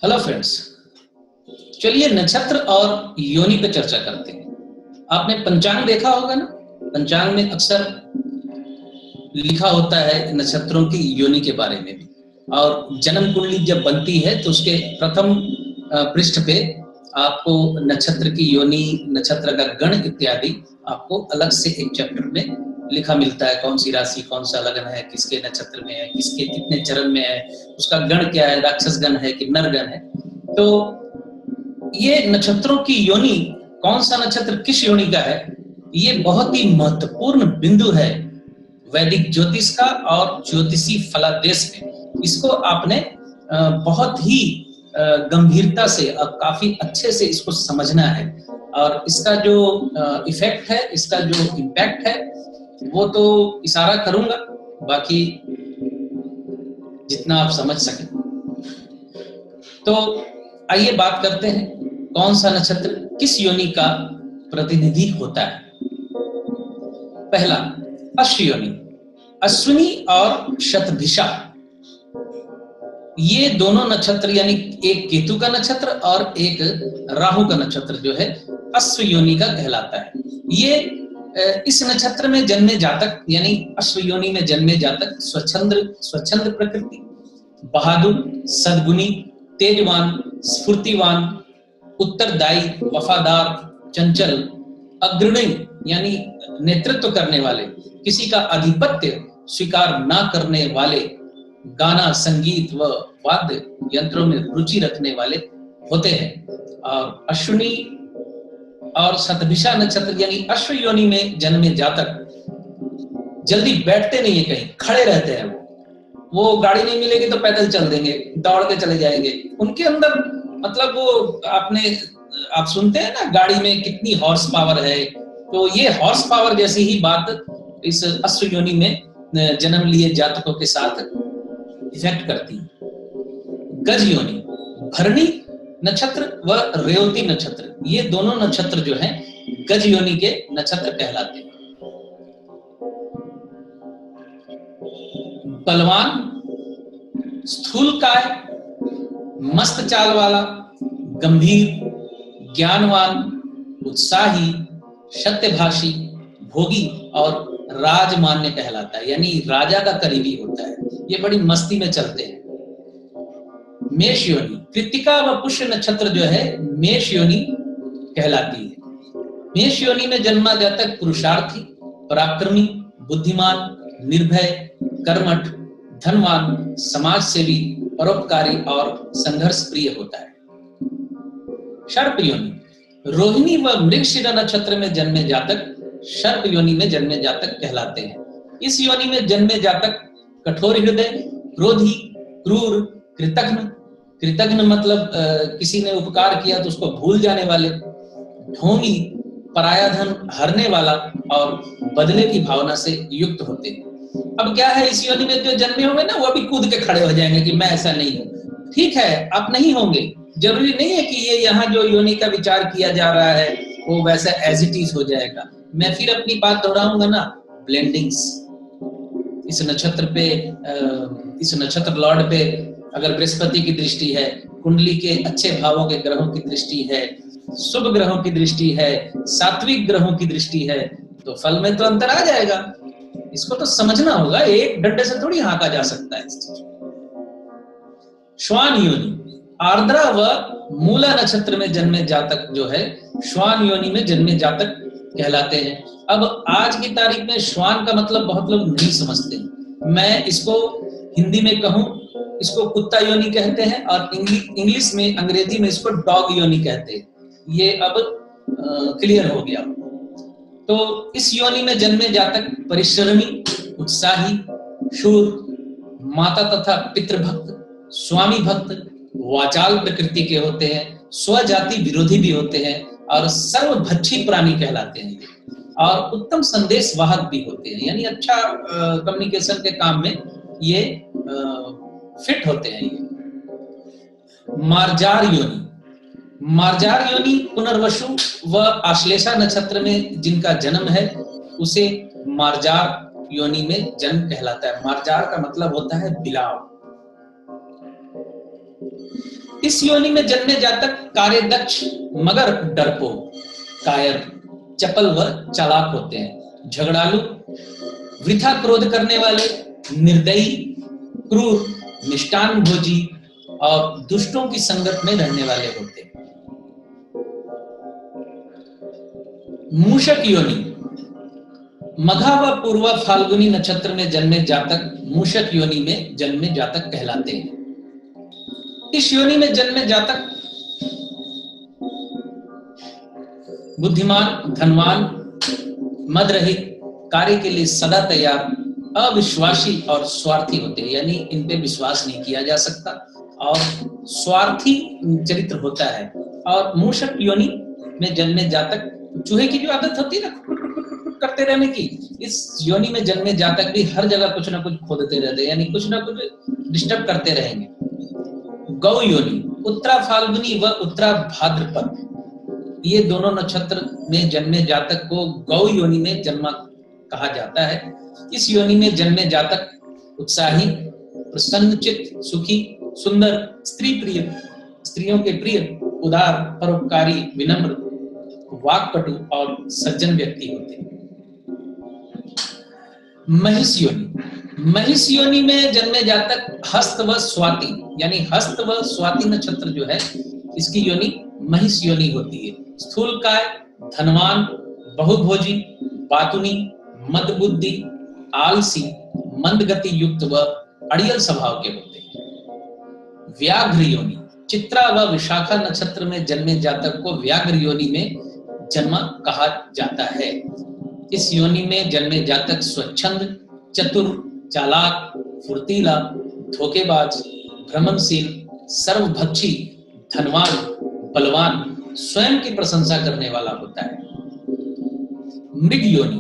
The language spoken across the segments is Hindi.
हेलो फ्रेंड्स, चलिए नक्षत्र और योनि पे चर्चा करते हैं। आपने पंचांग देखा होगा ना। पंचांग में अक्सर लिखा होता है नक्षत्रों की योनि के बारे में भी, और जन्म कुंडली जब बनती है तो उसके प्रथम पृष्ठ पे आपको नक्षत्र की योनि, नक्षत्र का गण इत्यादि आपको अलग से एक चैप्टर में लिखा मिलता है। कौन सी राशि, कौन सा लगन है, किसके नक्षत्र में है, किसके कितने चरण में है, उसका गण क्या है, राक्षस गण है कि नर गण है। तो ये नक्षत्रों की योनि, कौन सा नक्षत्र किस योनि का है, ये बहुत ही महत्वपूर्ण बिंदु है वैदिक ज्योतिष का और ज्योतिषी फलादेश में। इसको आपने बहुत ही गंभीरता से और काफी अच्छे से इसको समझना है, और इसका जो इफेक्ट है, इसका जो इम्पैक्ट है, वो तो इशारा करूंगा, बाकी जितना आप समझ सकें। तो आइए बात करते हैं कौन सा नक्षत्र किस योनि का प्रतिनिधि होता है। पहला, अश्व योनि। अश्विनी और शतभिषा, ये दोनों नक्षत्र, यानी एक केतु का नक्षत्र और एक राहु का नक्षत्र जो है अश्व योनि का कहलाता है। ये इस नक्षत्र में जन्मे जातक, यानी अश्व योनि में जन्मे जातक स्वच्छंद प्रकृति, बहादुर, सद्गुणी, तेजवान, स्फूर्तिवान, उत्तरदायी, वफादार, चंचल, अग्रणी यानी नेतृत्व करने वाले, किसी का आधिपत्य स्वीकार ना करने वाले, गाना, संगीत व वाद्य यंत्रों में रुचि रखने वाले होते हैं। और अश्विनी और शतभिषा नक्षत्र यानी अश्व योनि में जन्मे जातक जल्दी बैठते नहीं है, कहीं खड़े रहते हैं। वो गाड़ी नहीं मिलेगी तो पैदल चल देंगे, दौड़ के चले जाएंगे। उनके अंदर मतलब वो आप सुनते हैं ना, गाड़ी में कितनी हॉर्स पावर है, तो ये हॉर्स पावर जैसी ही बात इस अश्व योनि में जन्म लिए जातकों के साथ इफेक्ट करती है। गज योनि, भरणी नक्षत्र व रेवती नक्षत्र, ये दोनों नक्षत्र जो हैं गज योनि के नक्षत्र कहलाते हैं। बलवान, स्थूलकाय, मस्त चाल वाला, गंभीर, ज्ञानवान, उत्साही, सत्यभाषी, भोगी और राजमान्य कहलाता है, यानी राजा का करीबी होता है। ये बड़ी मस्ती में चलते हैं। मेष योनि, कृत्तिका व पुष्य नक्षत्र जो है मेष योनि कहलाती है। मेष योनि में जन्मा जातक पुरुषार्थी, पराक्रमी, बुद्धिमान, निर्भय, कर्मठ, धनवान, समाजसेवी, परोपकारी और संघर्ष प्रिय होता है। सर्प योनि, रोहिणी व मृगशिरा नक्षत्र में जन्मे जातक सर्प योनि में जन्मे जातक कहलाते हैं। इस योनि में जन्मे जातक कठोर हृदय, क्रोधी, क्रूर, कृतघ्न मतलब किसी ने उपकार किया तो उसको भूल जाने वाले, ढोंगी, पराया धन हरने वाला और बदले की भावना से युक्त होते हैं। अब क्या है, इस योनि में जो जन्मे होंगे ना, वो अभी कूद के खड़े हो जाएंगे कि मैं ऐसा नहीं हूं। ठीक है, आप नहीं होंगे, जरूरी नहीं है कि ये यहाँ जो योनि का विचार किया जा रहा है वो वैसा एज इट इज हो जाएगा। मैं फिर अपनी बात दोहराऊंगा ना, ब्लेंडिंग्स। इस नक्षत्र पे, इस नक्षत्र लॉर्ड पे अगर बृहस्पति की दृष्टि है, कुंडली के अच्छे भावों के ग्रहों की दृष्टि है, शुभ ग्रहों की दृष्टि है, सात्विक ग्रहों की दृष्टि है, तो फल में तो अंतर आ जाएगा। इसको तो समझना होगा, एक डंडे से थोड़ी हाँका जा सकता है। श्वान योनि, आर्द्रा व मूला नक्षत्र में जन्मे जातक जो है श्वान योनि में जन्मे जातक कहलाते हैं। अब आज की तारीख में श्वान का मतलब बहुत लोग नहीं समझते। मैं इसको हिंदी में कहूं, इसको कुत्ता योनि कहते हैं, और इंग्लिश में, अंग्रेजी में इसको डॉग योनि कहते हैं। ये अब क्लियर हो गया। तो इस योनि में जन्मे जातक परिश्रमी, उत्साही, शूर, माता तथा पितृभक्त, स्वामी भक्त, वाचाल प्रकृति के होते हैं, स्वजाति विरोधी भी होते हैं और सर्वभक्षी प्राणी कहलाते हैं, और उत्तम संदेश वाहक भी होते हैं, यानी अच्छा कम्युनिकेशन के काम में ये फिट होते हैं। ये मार्जार योनि, मार्जार योनि पुनर्वसु व आश्लेषा नक्षत्र में जिनका जन्म है उसे मार्जार योनि में जन्म कहलाता है। मार्जार का मतलब होता है बिलाव। इस योनि में जन्मे जातक कार्यदक्ष मगर डरपोक, कायर, चपल व चालाक होते हैं, झगड़ालू, वृथा क्रोध करने वाले, निर्दयी, क्रूर, मिष्टान भोजी और दुष्टों की संगत में रहने वाले होते हैं। मूषक योनि, मघा व पूर्वा फाल्गुनी नक्षत्र में जन्मे जातक मूषक योनि में जन्मे जातक कहलाते हैं। इस योनि में जन्मे जातक बुद्धिमान, धनवान, मदरहित, कार्य के लिए सदा तैयार, अविश्वासी और स्वार्थी होते हैं, यानी इन पे विश्वास नहीं किया जा सकता और स्वार्थी चरित्र होता है। और मूषक योनि में जन्मे जातक, चूहे की जो आदत होती है ना करते रहने की, इस योनि में जन्मे जातक भी हर जगह कुछ ना कुछ खोदते रहते हैं, यानी कुछ ना कुछ डिस्टर्ब करते रहेंगे। गौ योनि, उत्तरा फाल्गुनी व उत्तरा भाद्रपद, ये दोनों नक्षत्र में जन्मे जातक को गौ योनि में जन्मा कहा जाता है। इस योनि में जन्मे जातक उत्साही, प्रसन्नचित्त, सुखी, सुंदर, स्त्री प्रिय, स्त्रियों के प्रिय, उदार, परोपकारी, विनम्र, वाक्पटु और सज्जन व्यक्ति होते हैं। महिष योनि, महिष योनि में जन्मे जातक हस्त व स्वाति, यानी हस्त व स्वाति नक्षत्र जो है इसकी योनि महिष योनि होती है। स्थूलकाय, धनवान, बहुभोजी, बातुनी, मदबुद्धि, आलसी, मंदगति युक्त व अड़ियल स्वभाव के होते हैं। व्याघ्र योनि, चित्रा व विशाखा नक्षत्र में जन्मे जातक को व्याघ्र योनि में जन्मा कहा जाता है। इस योनि में जन्मे जातक स्वच्छंद, चतुर, चालाक, फुर्तीला, धोखेबाज, भ्रमणशील, सर्वभक्षी, धनवान, बलवान, स्वयं की प्रशंसा करने वाला होता है। मृग योनि,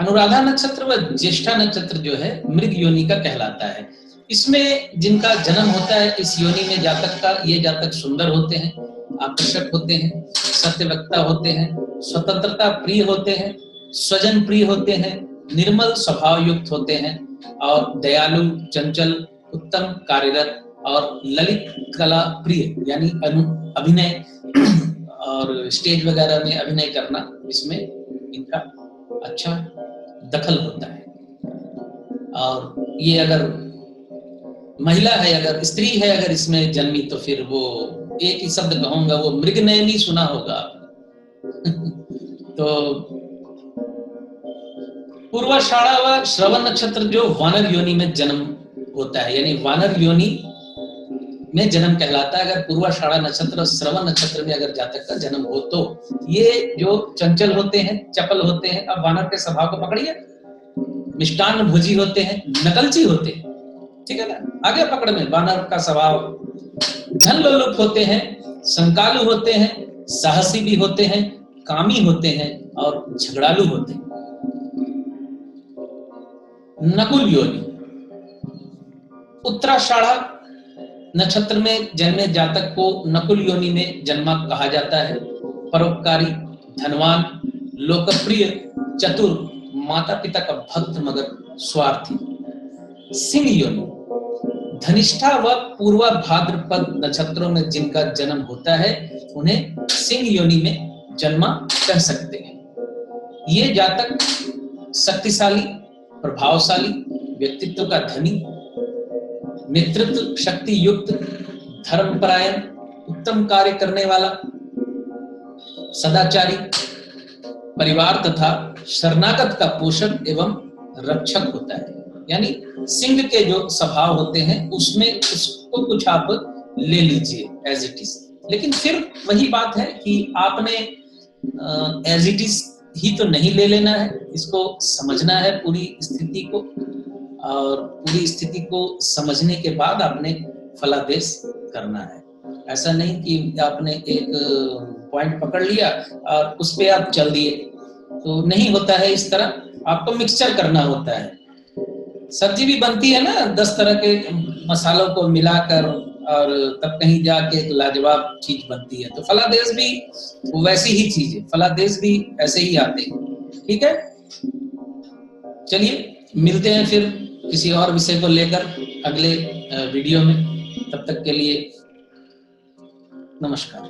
अनुराधा नक्षत्र व ज्येष्ठा नक्षत्र जो है मृग योनि का कहलाता है। इसमें जिनका जन्म होता है इस योनि में जातक का, ये जातक सुंदर होते हैं, आकर्षक होते हैं, सत्यवक्ता होते हैं, स्वतंत्रता प्रिय होते हैं, स्वजन प्रिय होते हैं, निर्मल स्वभाव युक्त होते हैं और दयालु, चंचल, उत्तम कार्यरत और ललित कला प्रिय, यानी अभिनय और स्टेज वगैरह में अभिनय करना, इसमें इनका अच्छा दखल होता है। और ये अगर महिला है, अगर स्त्री है, अगर इसमें जन्मी, तो फिर वो एक ही शब्द कहूंगा, वो मृगनयनी सुना होगा। तो पूर्वाषाढ़ा व श्रवण नक्षत्र जो वानर योनि में जन्म होता है, यानी वानर योनि में जन्म कहलाता है। अगर पूर्वाषाढ़ा नक्षत्र और श्रवण नक्षत्र में अगर जातक का जन्म हो तो ये जो चंचल होते हैं, चपल होते हैं, अब वानर के स्वभाव को पकड़िए, मिष्टान भोजी होते हैं, नकलची होते हैं, ठीक है ना, आगे पकड़ में वानर का स्वभाव, धन लोलुप होते हैं, संकालु होते हैं, साहसी भी होते हैं, कामी होते हैं और झगड़ालू होते हैं। नकुल योनि, उत्तराषाढ़ा नक्षत्र में जन्मे जातक को नकुल योनि में जन्मा कहा जाता है। परोपकारी, धनवान, लोकप्रिय, चतुर, माता पिता का भक्त मगर स्वार्थी। सिंह योनि, धनिष्ठा व पूर्वा भाद्रपद नक्षत्रों में जिनका जन्म होता है उन्हें सिंह योनि में जन्मा कह सकते हैं। ये जातक शक्तिशाली, प्रभावशाली, व्यक्तित्व का धनी, नेतृत्व शक्ति युक्त, धर्मपरायण, उत्तम कार्य करने वाला, सदाचारी, परिवार तथा शरणागत का पोषक एवं रक्षक होता है। यानी सिंह के जो स्वभाव होते हैं उसमें उसको कुछ आप ले लीजिए एज इट इज, लेकिन फिर वही बात है कि आपने एज इट इज ही तो नहीं ले लेना है, इसको समझना है पूरी स्थिति को, और पूरी स्थिति को समझने के बाद आपने फलादेश करना है। ऐसा नहीं कि आपने एक पॉइंट पकड़ लिया और उस पे आप चल दिए, तो नहीं होता है इस तरह, आपको मिक्सचर करना होता है। सब्जी भी बनती है ना 10 तरह के मसालों को मिलाकर, और तब कहीं जाके एक लाजवाब चीज बनती है। तो फलादेश भी वैसी ही चीज है, फलादेश भी ऐसे ही आते हैं। ठीक है, चलिए मिलते हैं फिर किसी और विषय को लेकर अगले वीडियो में। तब तक के लिए नमस्कार।